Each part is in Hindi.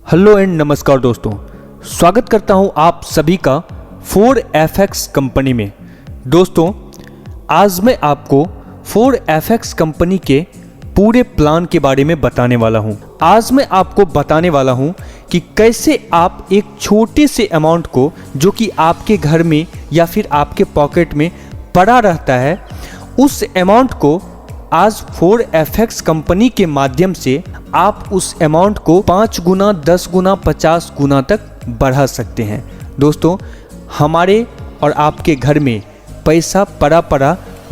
हेलो एंड नमस्कार दोस्तों, स्वागत करता हूं आप सभी का 4FX कंपनी में। दोस्तों, आज मैं आपको 4FX कंपनी के पूरे प्लान के बारे में बताने वाला हूं। आज मैं आपको बताने वाला हूं कि कैसे आप एक छोटे से अमाउंट को, जो कि आपके घर में या फिर आपके पॉकेट में पड़ा रहता है, उस अमाउंट को आज 4FX कंपनी के माध्यम से आप उस अमाउंट को 5 गुना, 10 गुना, 50 गुना तक बढ़ा सकते हैं। दोस्तों, हमारे और आपके घर में पैसा पड़ा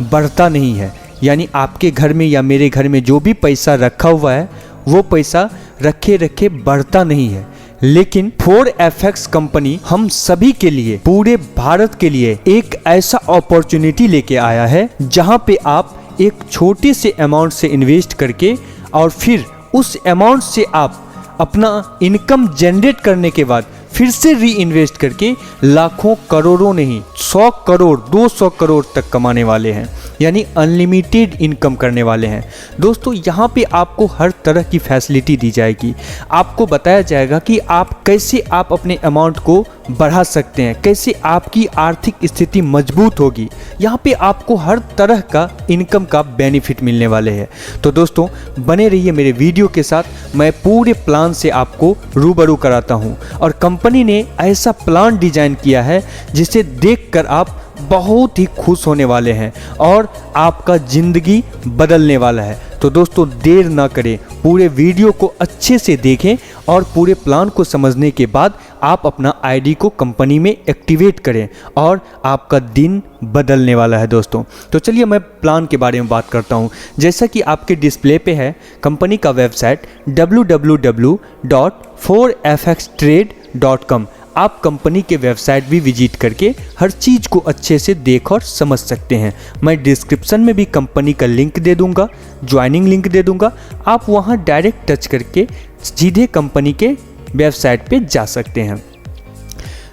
बढ़ता नहीं है। यानी आपके घर में या मेरे घर में जो भी पैसा रखा हुआ है वो पैसा रखे बढ़ता नहीं है। लेकिन 4FX कंपनी हम सभी के लिए, पूरे भारत के लिए एक ऐसा अपॉर्चुनिटी लेके आया है जहां पे आप एक छोटे से अमाउंट से इन्वेस्ट करके और फिर उस अमाउंट से आप अपना इनकम जनरेट करने के बाद फिर से री इन्वेस्ट करके लाखों करोड़ों नहीं, 100 करोड़ 200 करोड़ तक कमाने वाले हैं। यानी अनलिमिटेड इनकम करने वाले हैं। दोस्तों, यहाँ पे आपको हर तरह की फैसिलिटी दी जाएगी। आपको बताया जाएगा कि कैसे आप अपने अमाउंट को बढ़ा सकते हैं, कैसे आपकी आर्थिक स्थिति मजबूत होगी। यहाँ पे आपको हर तरह का इनकम का बेनिफिट मिलने वाले हैं। तो दोस्तों, बने रहिए मेरे वीडियो के साथ, मैं पूरे प्लान से आपको रूबरू कराता हूँ। और कंपनी ने ऐसा प्लान डिजाइन किया है जिसे देखकर आप बहुत ही खुश होने वाले हैं और आपका जिंदगी बदलने वाला है। तो दोस्तों, देर ना करें, पूरे वीडियो को अच्छे से देखें और पूरे प्लान को समझने के बाद आप अपना आईडी को कंपनी में एक्टिवेट करें और आपका दिन बदलने वाला है। दोस्तों, तो चलिए मैं प्लान के बारे में बात करता हूं। जैसा कि आपके डिस्प्ले पे है कंपनी का वेबसाइट www.4fxtrade.com। आप कंपनी के वेबसाइट भी विजिट करके हर चीज़ को अच्छे से देख और समझ सकते हैं। मैं डिस्क्रिप्शन में भी कंपनी का लिंक दे दूंगा, ज्वाइनिंग लिंक दे दूंगा। आप वहां डायरेक्ट टच करके सीधे कंपनी के वेबसाइट पे जा सकते हैं।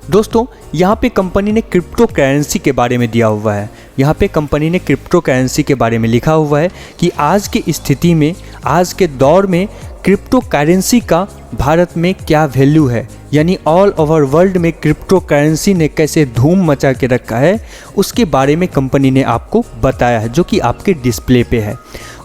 दोस्तों, यहाँ पे कंपनी ने क्रिप्टो करेंसी के बारे में दिया हुआ है। यहाँ पे कंपनी ने क्रिप्टो करेंसी के बारे में लिखा हुआ है कि आज की स्थिति में, आज के दौर में क्रिप्टो करेंसी का भारत में क्या वैल्यू है। यानी ऑल ओवर वर्ल्ड में क्रिप्टो करेंसी ने कैसे धूम मचा के रखा है, उसके बारे में कंपनी ने आपको बताया है, जो कि आपके डिस्प्ले पे है।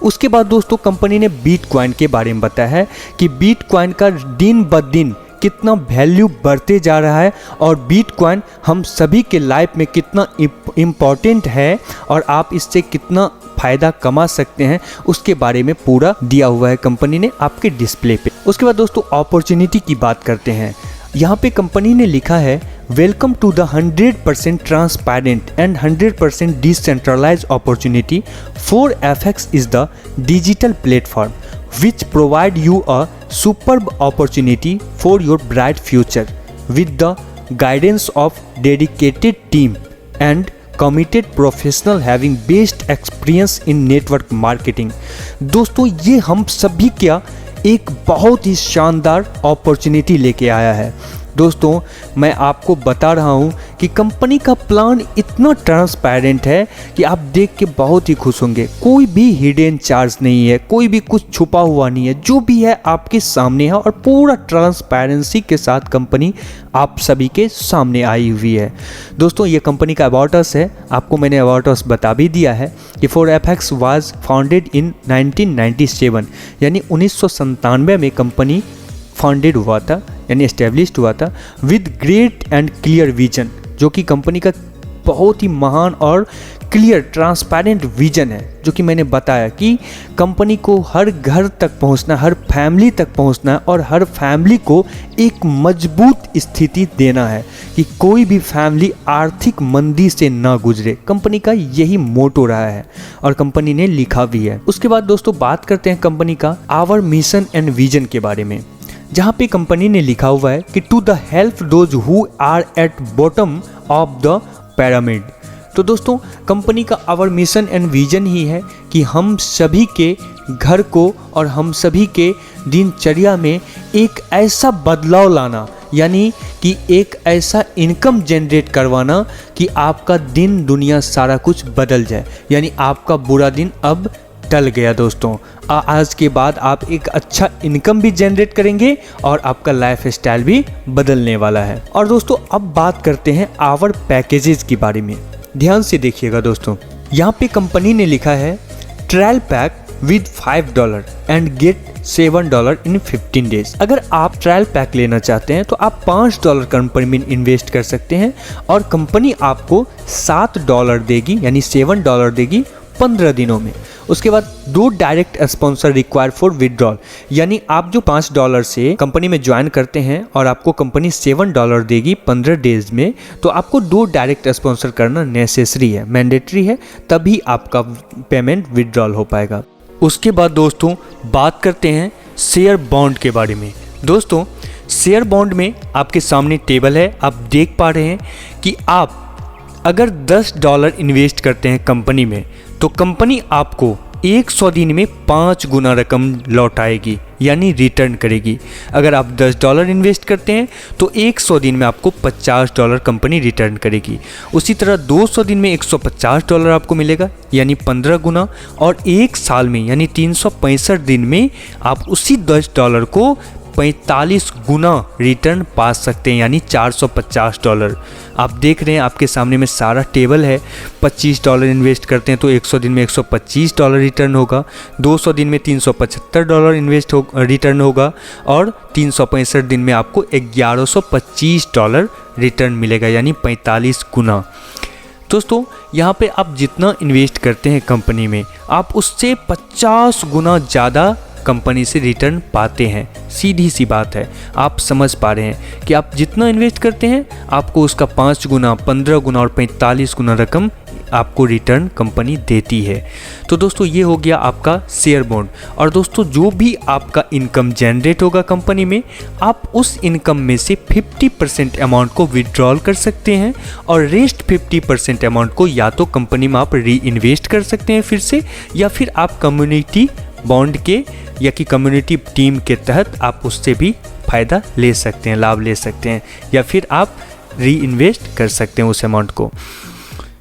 उसके बाद दोस्तों, कंपनी ने बिटकॉइन के बारे में बताया है कि बिटकॉइन का दिन ब दिन कितना वैल्यू बढ़ते जा रहा है और बिटकॉइन हम सभी के लाइफ में कितना इम्पॉर्टेंट है और आप इससे कितना फ़ायदा कमा सकते हैं, उसके बारे में पूरा दिया हुआ है कंपनी ने आपके डिस्प्ले पे। उसके बाद दोस्तों, अपॉर्चुनिटी की बात करते हैं। यहाँ पे कंपनी ने लिखा है, welcome to the 100% transparent and 100% decentralize opportunity. 4FX is the digital platform which provide you a superb opportunity for your bright future with the guidance of dedicated team and committed professional having best experience in network marketing। दोस्तों, ये हम सभी क्या एक बहुत ही शानदार अपॉर्चुनिटी लेके आया है। दोस्तों, मैं आपको बता रहा हूँ कि कंपनी का प्लान इतना ट्रांसपेरेंट है कि आप देख के बहुत ही खुश होंगे। कोई भी हिडन चार्ज नहीं है, कोई भी कुछ छुपा हुआ नहीं है, जो भी है आपके सामने है और पूरा ट्रांसपेरेंसी के साथ कंपनी आप सभी के सामने आई हुई है। दोस्तों, ये कंपनी का अबाउट अस है। आपको मैंने अबाउट अस बता भी दिया है कि 4FX वाज फाउंडेड इन 1997, यानी 1997 में कंपनी फाउंडेड हुआ था, यानी एस्टेब्लिश्ड हुआ था with great and clear vision, जो कि कंपनी का बहुत ही महान और क्लियर ट्रांसपेरेंट विजन है, जो कि मैंने बताया कि कंपनी को हर घर तक पहुंचना, हर फैमिली तक पहुंचना और हर फैमिली को एक मजबूत स्थिति देना है कि कोई भी फैमिली आर्थिक मंदी से ना गुजरे। कंपनी का यही मोटो रहा है और कंपनी ने लिखा भी है। उसके बाद दोस्तों, बात करते हैं कंपनी का आवर मिशन एंड विजन के बारे में, जहाँ पे कंपनी ने लिखा हुआ है कि to the help those who are at bottom of the pyramid. तो दोस्तों, कंपनी का आवर मिशन एंड विजन ही है कि हम सभी के घर को और हम सभी के दिनचर्या में एक ऐसा बदलाव लाना, यानी कि एक ऐसा इनकम जनरेट करवाना कि आपका दिन दुनिया सारा कुछ बदल जाए। यानी आपका बुरा दिन अब टल गया दोस्तों। आज के बाद आप एक अच्छा इनकम भी जनरेट करेंगे और आपका लाइफ स्टाइल भी बदलने वाला है। और दोस्तों अब बात करते हैं आवर पैकेजेस के बारे में। ध्यान से देखिएगा दोस्तों, यहाँ पे कंपनी ने लिखा है trial pack with $5 and get $7 in 15 days. अगर आप ट्रायल पैक लेना चाहते हैं तो आप $5 कंपनी में इन्वेस्ट कर सकते हैं और कंपनी आपको $7 देगी, यानी $7 देगी 15 दिनों में। उसके बाद 2 direct sponsor require for withdrawal, यानी आप जो $5 से कंपनी में ज्वाइन करते हैं और आपको कंपनी $7 देगी 15 डेज में, तो आपको 2 डायरेक्ट स्पॉन्सर करना नेसेसरी है, मैंडेटरी है, तभी आपका पेमेंट विड्रॉल हो पाएगा। उसके बाद दोस्तों बात करते हैं शेयर बॉन्ड के बारे में। दोस्तों शेयर बॉन्ड में आपके सामने टेबल है, आप देख पा रहे हैं कि आप अगर $10 इन्वेस्ट करते हैं कंपनी में तो कंपनी आपको 100 दिन में 5 गुना रकम लौटाएगी, यानी रिटर्न करेगी। अगर आप $10 इन्वेस्ट करते हैं तो 100 दिन में आपको $50 कंपनी रिटर्न करेगी। उसी तरह 200 दिन में $150 आपको मिलेगा, यानी 15 गुना। और 1 साल में यानी 365 दिन में आप उसी $10 को 45 गुना रिटर्न पा सकते हैं, यानी $450। आप देख रहे हैं आपके सामने में सारा टेबल है। $25 इन्वेस्ट करते हैं तो 100 दिन में $125 रिटर्न होगा, 200 दिन में $375 रिटर्न होगा और 365 दिन में आपको $1125 रिटर्न मिलेगा, यानी 45 गुना। दोस्तों यहाँ पे आप जितना इन्वेस्ट करते हैं कंपनी में, आप उससे 50 गुना ज़्यादा कंपनी से रिटर्न पाते हैं। सीधी सी बात है, आप समझ पा रहे हैं कि आप जितना इन्वेस्ट करते हैं आपको उसका 5 गुना, 15 गुना और 45 गुना रकम आपको रिटर्न कंपनी देती है। तो दोस्तों ये हो गया आपका शेयर बॉन्ड। और दोस्तों जो भी आपका इनकम जनरेट होगा कंपनी में, आप उस इनकम में से 50% अमाउंट को विड्रॉल कर सकते हैं और रेस्ट 50% अमाउंट को या तो कंपनी में आप री इन्वेस्ट कर सकते हैं फिर से, या फिर आप कम्युनिटी बॉन्ड के या कि कम्युनिटी टीम के तहत आप उससे भी फ़ायदा ले सकते हैं, लाभ ले सकते हैं, या फिर आप री इन्वेस्ट कर सकते हैं उस अमाउंट को।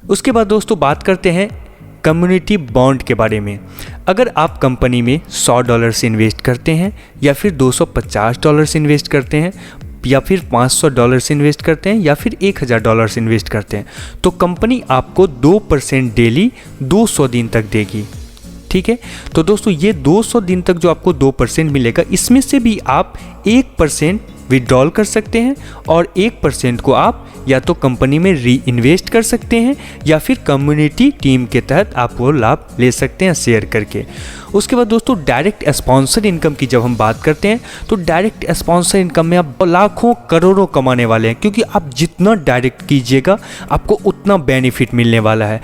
उसके बाद दोस्तों बात करते हैं कम्युनिटी बॉन्ड के बारे में। अगर आप कंपनी में $100 से इन्वेस्ट करते हैं या फिर $250 से इन्वेस्ट करते हैं या फिर $500 से इन्वेस्ट करते हैं या फिर $1000 से इन्वेस्ट करते हैं, तो कंपनी आपको 2% डेली 200 दिन तक देगी। ठीक है, तो दोस्तों ये 200 दिन तक जो आपको 2% मिलेगा, इसमें से भी आप 1% विड्रॉल कर सकते हैं और 1% को आप या तो कंपनी में री इन्वेस्ट कर सकते हैं या फिर कम्युनिटी टीम के तहत आप वो लाभ ले सकते हैं शेयर करके। उसके बाद दोस्तों डायरेक्ट स्पॉन्सर इनकम की जब हम बात करते हैं तो डायरेक्ट स्पॉन्सर इनकम में आप लाखों करोड़ों कमाने वाले हैं, क्योंकि आप जितना डायरेक्ट कीजिएगा आपको उतना बेनिफिट मिलने वाला है।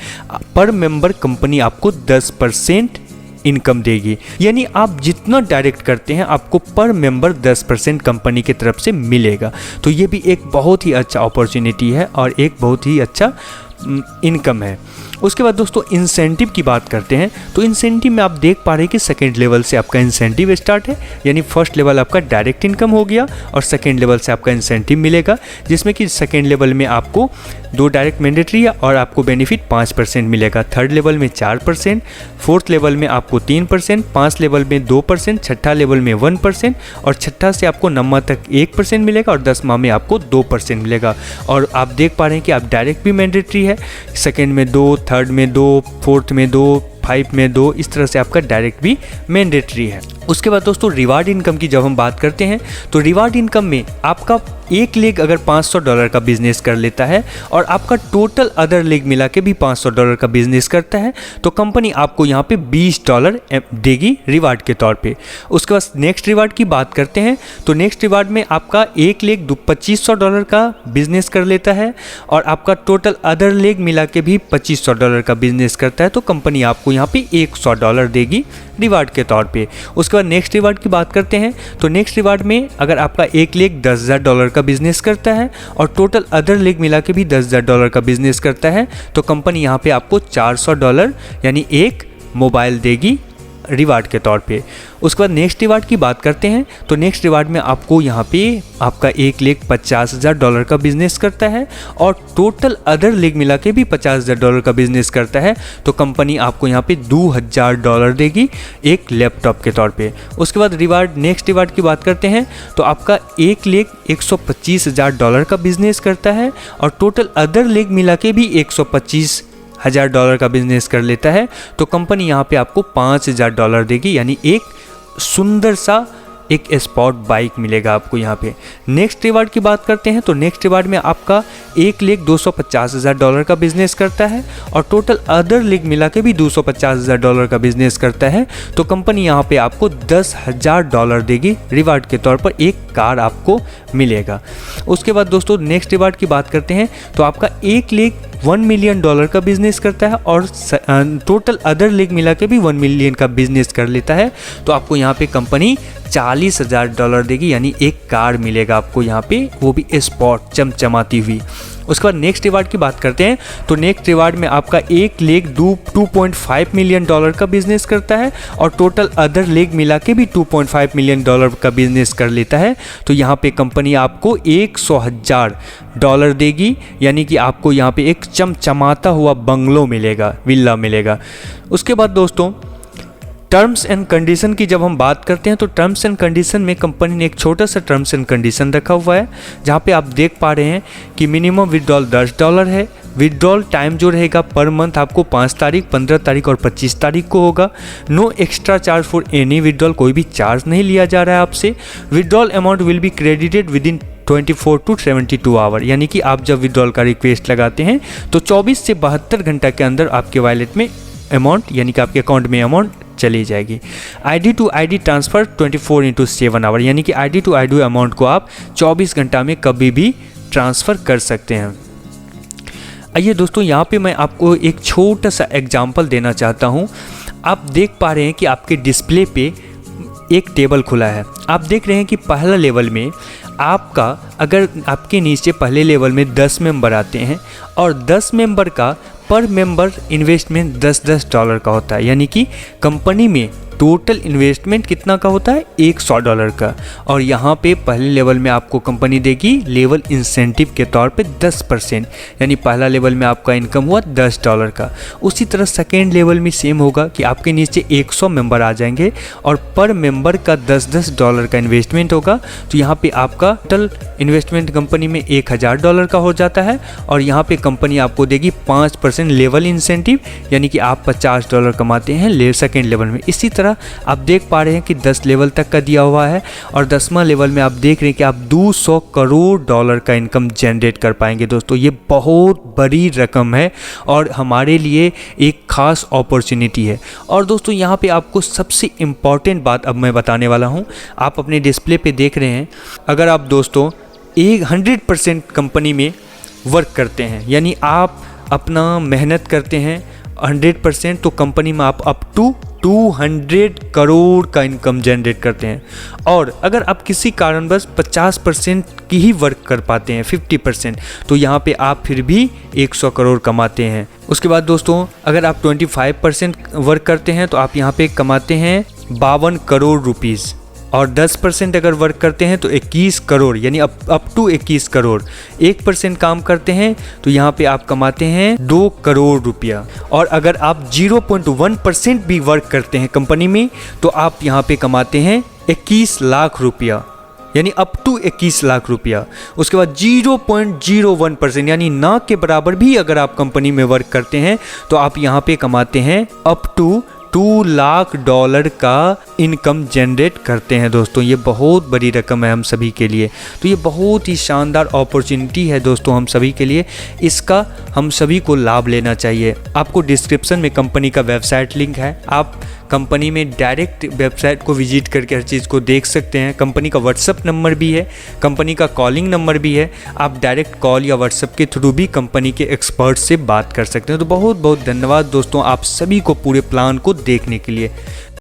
पर मेंबर कंपनी आपको 10% इनकम देगी, यानी आप जितना डायरेक्ट करते हैं आपको पर मेंबर 10% कंपनी की तरफ से मिलेगा। तो ये भी एक बहुत ही अच्छा अपॉर्चुनिटी है और एक बहुत ही अच्छा इनकम है। उसके बाद दोस्तों इंसेंटिव की बात करते हैं, तो इंसेंटिव में आप देख पा रहे हैं कि सेकेंड लेवल से आपका इंसेंटिव स्टार्ट है, यानी फर्स्ट लेवल आपका डायरेक्ट इनकम हो गया और सेकेंड लेवल से आपका इंसेंटिव मिलेगा, जिसमें कि सेकेंड लेवल में आपको 2 डायरेक्ट मैंडेटरी है और आपको बेनिफिट 5% मिलेगा, थर्ड लेवल में 4%, फोर्थ लेवल में आपको 3%, 5 लेवल में 2%, छठा लेवल में 1% और छठा से आपको 9वां तक 1% मिलेगा और 10वां में आपको 2% मिलेगा। और आप देख पा रहे हैं कि आप डायरेक्ट भी मैंडेटरी है, सेकेंड में 2, थर्ड में 2, फोर्थ में 2, 5 में 2, इस तरह से आपका डायरेक्ट भी मैंडेटरी है। उसके बाद दोस्तों रिवार्ड इनकम की जब हम बात करते हैं तो रिवार्ड इनकम में आपका एक लेग अगर $500 का बिजनेस कर लेता है और आपका टोटल अदर लेग मिला के भी $500 का बिजनेस करता है तो कंपनी आपको यहाँ पे $20 देगी रिवार्ड के तौर पे। उसके बाद नेक्स्ट रिवार्ड की बात करते हैं तो नेक्स्ट रिवार्ड में आपका एक लेग $2500 का बिजनेस कर लेता है और आपका टोटल अदर लेग मिला के भी $2500 का बिजनेस करता है तो कंपनी आपको यहाँ पे $100 देगी रिवार्ड के तौर पे। उसके बाद नेक्स्ट रिवार्ड की बात करते हैं तो नेक्स्ट रिवार्ड में अगर आपका एक लेग $10,000 का बिजनेस करता है और टोटल अदर लेग मिला के भी $10,000 का बिजनेस करता है तो कंपनी यहाँ पे आपको $400 यानी एक मोबाइल देगी रिवार्ड के तौर पे। उसके बाद नेक्स्ट रिवार्ड की बात करते हैं तो नेक्स्ट रिवार्ड में आपको यहाँ पे आपका $1,50,000 का बिजनेस करता है और टोटल अदर लीग मिला के भी $50,000 का बिजनेस करता है, तो कंपनी आपको यहाँ पे $2,000 देगी एक लैपटॉप के तौर पे। उसके बाद रिवार्ड नेक्स्ट रिवार्ड की बात करते हैं तो आपका $1,125,000 का बिजनेस करता है और टोटल अदर लीग मिला के भी $125,000 का बिजनेस कर लेता है, तो कंपनी यहाँ पे आपको $5,000 देगी, यानी एक सुंदर सा एक स्पॉट बाइक मिलेगा आपको यहाँ पे। नेक्स्ट रिवार्ड की बात करते हैं तो नेक्स्ट रिवार्ड में आपका $1,250,000 का बिजनेस करता है और टोटल अदर लीग मिला के भी $250,000 का बिजनेस करता है, तो कंपनी यहाँ पे आपको $10,000 देगी रिवार्ड के तौर पर, एक कार आपको मिलेगा। उसके बाद दोस्तों नेक्स्ट रिवार्ड की बात करते हैं तो आपका $1 मिलियन का बिजनेस करता है और टोटल अदर लीग मिला के भी 1 मिलियन का बिजनेस कर लेता है, तो आपको यहाँ पे कंपनी $40,000 देगी, यानी एक कार मिलेगा आपको यहाँ पे, वो भी स्पॉट चमचमाती हुई। उसके बाद नेक्स्ट रिवार्ड की बात करते हैं तो नेक्स्ट रिवार्ड में आपका $2.5 मिलियन का बिजनेस करता है और टोटल अदर लीग मिला के भी $2.5 मिलियन का बिजनेस कर लेता है, तो यहाँ पे कंपनी आपको $100,000 देगी, यानी कि आपको यहाँ पे एक चमचमाता हुआ बंगलो मिलेगा, विला मिलेगा। उसके बाद दोस्तों टर्म्स एंड कंडीशन की जब हम बात करते हैं तो टर्म्स एंड कंडीशन में कंपनी ने एक छोटा सा टर्म्स एंड कंडीशन रखा हुआ है, जहाँ पे आप देख पा रहे हैं कि मिनिमम विड्रॉल $10 है। विड्रॉल टाइम जो रहेगा पर मंथ आपको 5 तारीख, 15 तारीख और 25 तारीख को होगा। No extra charge for any withdrawal, कोई भी चार्ज नहीं लिया जा रहा है आपसे। Withdrawal amount will be credited within 24 to 72 hour, यानी कि आप जब विड्रॉल का रिक्वेस्ट लगाते हैं तो 24 से 72 घंटा के अंदर आपके वॉलेट में अमाउंट, यानी कि आपके अकाउंट में अमाउंट चली जाएगी। ID to ID transfer 24/7 hour, यानी कि ID टू ID अमाउंट को आप 24 घंटा में कभी भी ट्रांसफ़र कर सकते हैं। आइए दोस्तों, यहाँ पे मैं आपको एक छोटा सा एग्जांपल देना चाहता हूँ। आप देख पा रहे हैं कि आपके डिस्प्ले पे एक टेबल खुला है। आप देख रहे हैं कि पहला लेवल में आपका, अगर आपके नीचे पहले लेवल में 10 मेंबर आते हैं और 10 मेंबर का पर मेंबर इन्वेस्टमेंट $10 का होता है, यानी कि कंपनी में टोटल इन्वेस्टमेंट कितना का होता है $100 का, और यहाँ पे पहले लेवल में आपको कंपनी देगी लेवल इंसेंटिव के तौर पे 10%, यानी पहला लेवल में आपका इनकम हुआ $10 का। उसी तरह सेकेंड लेवल में सेम होगा कि आपके नीचे 100 मेंबर आ जाएंगे और पर मेंबर का $10 का इन्वेस्टमेंट होगा, तो यहाँ पे आपका टोटल इन्वेस्टमेंट कंपनी में $1,000 का हो जाता है और यहाँ पे कंपनी आपको देगी 5% लेवल इंसेंटिव, यानी कि आप $50 कमाते हैं सेकेंड लेवल में। इसी तरह आप देख पा रहे हैं कि 10 लेवल तक का दिया हुआ है और 10वां लेवल में आप देख रहे हैं कि आप $200 करोड़ का इनकम जनरेट कर पाएंगे। दोस्तों ये बहुत बड़ी रकम है और हमारे लिए एक खास अपॉर्चुनिटी है। और दोस्तों यहाँ पे आपको सबसे इम्पॉर्टेंट बात अब मैं बताने वाला हूँ। आप अपने डिस्प्ले पे देख रहे हैं, अगर आप दोस्तों 100% कंपनी में वर्क करते हैं, यानी आप अपना मेहनत करते हैं 100%, तो कंपनी में आप अप टू 200 करोड़ का इनकम जनरेट करते हैं। और अगर आप किसी कारणवश 50% की ही वर्क कर पाते हैं, 50%, तो यहाँ पे आप फिर भी 100 करोड़ कमाते हैं। उसके बाद दोस्तों अगर आप 25% वर्क करते हैं तो आप यहाँ पे कमाते हैं 52 करोड़ रुपीज़, और 10% अगर वर्क करते हैं तो 21 करोड़, यानी अप टू 21 करोड़। 1% काम करते हैं तो यहाँ पे आप कमाते हैं 2 करोड़ रुपया, और अगर आप 0.1% भी वर्क करते हैं कंपनी में तो आप यहाँ पे कमाते हैं 21 लाख रुपया, यानी अप टू 21 लाख रुपया। उसके बाद 0.01%, यानी ना के बराबर भी अगर आप कंपनी में वर्क करते हैं तो आप यहाँ पे कमाते हैं अप टू $2 लाख का इनकम जनरेट करते हैं। दोस्तों ये बहुत बड़ी रकम है हम सभी के लिए, तो ये बहुत ही शानदार अपॉर्चुनिटी है दोस्तों हम सभी के लिए। इसका हम सभी को लाभ लेना चाहिए। आपको डिस्क्रिप्शन में कंपनी का वेबसाइट लिंक है, आप कंपनी में डायरेक्ट वेबसाइट को विजिट करके हर चीज़ को देख सकते हैं। कंपनी का व्हाट्सअप नंबर भी है, कंपनी का कॉलिंग नंबर भी है, आप डायरेक्ट कॉल या व्हाट्सअप के थ्रू भी कंपनी के एक्सपर्ट से बात कर सकते हैं। तो बहुत बहुत धन्यवाद दोस्तों आप सभी को पूरे प्लान को देखने के लिए।